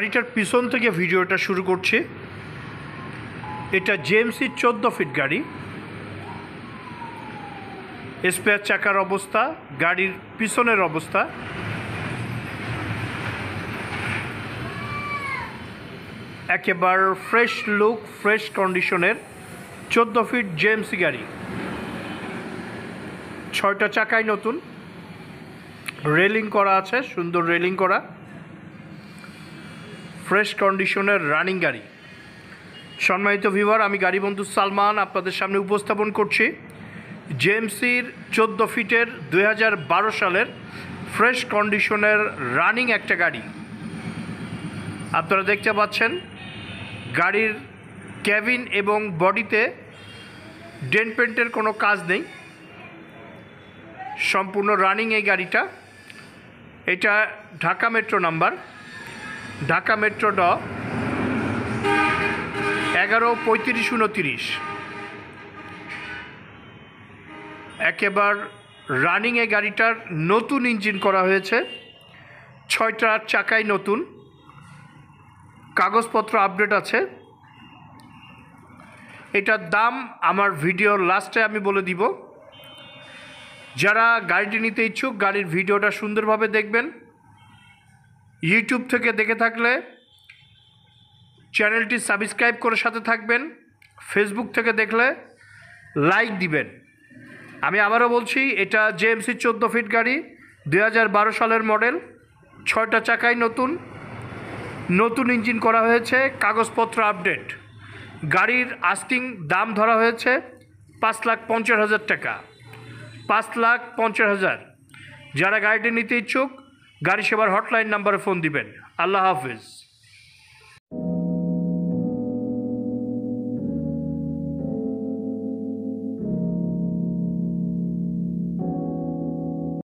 গাড়িটার পিছন থেকে ভিডিওটা শুরু করছি। এটা জেএমসি 14 ফিট গাড়ি। স্পেয়ার চাকার অবস্থা, গাড়ির পিছনের অবস্থা। একেবারে ফ্রেশ লুক, ফ্রেশ কন্ডিশনের 14 ফিট জেএমসি গাড়ি। 6টা চাকাই নতুন, রেলিং করা আছে, সুন্দর রেলিং করা, ফ্রেশ কন্ডিশনের রানিং গাড়ি। সম্মানিত ভিউয়ার, আমি গাড়ি বন্ধু সালমান আপনাদের সামনে উপস্থাপন করছি জেএমসির 14 ফিটের 2012 সালের ফ্রেশ কন্ডিশনের রানিং একটা গাড়ি। আপনারা দেখতে পাচ্ছেন গাড়ির ক্যাবিন এবং বডিতে ডেন্ট পেন্টের কোনো কাজ নেই, সম্পূর্ণ রানিং এই গাড়িটা। এটা Dhaka metro number, Dhaka metro 113529। একেবার রানিং এই গাড়িটার নতুন ইঞ্জিন করা হয়েছে, 6টা চাকাই নতুন, কাগজপত্র আপডেট আছে। এটার দাম আমার ভিডিওর লাস্টে আমি বলে দিব। যারা গাড়িটি নিতে ইচ্ছুক গাড়ির ভিডিওটা সুন্দরভাবে দেখবেন। ইউটিউব থেকে দেখে থাকলে চ্যানেলটি সাবস্ক্রাইব করে সাথে থাকবেন। ফেসবুক থেকে দেখলে লাইক দিবেন। আমি আবারও বলছি, এটা জেএমসি 14 ফিট গাড়ি, 2012 সালের মডেল, 6টা চাকাই নতুন, নতুন ইঞ্জিন করা হয়েছে, কাগজপত্র আপডেট। গাড়ির আস্তিং দাম ধরা হয়েছে 5,50,000 টাকা, 5,50,000। যারা গাড়িটি নিতে ইচ্ছুক গাড়ি সেবার হটলাইন নাম্বারে ফোন দিবেন। আল্লাহ হাফিজ।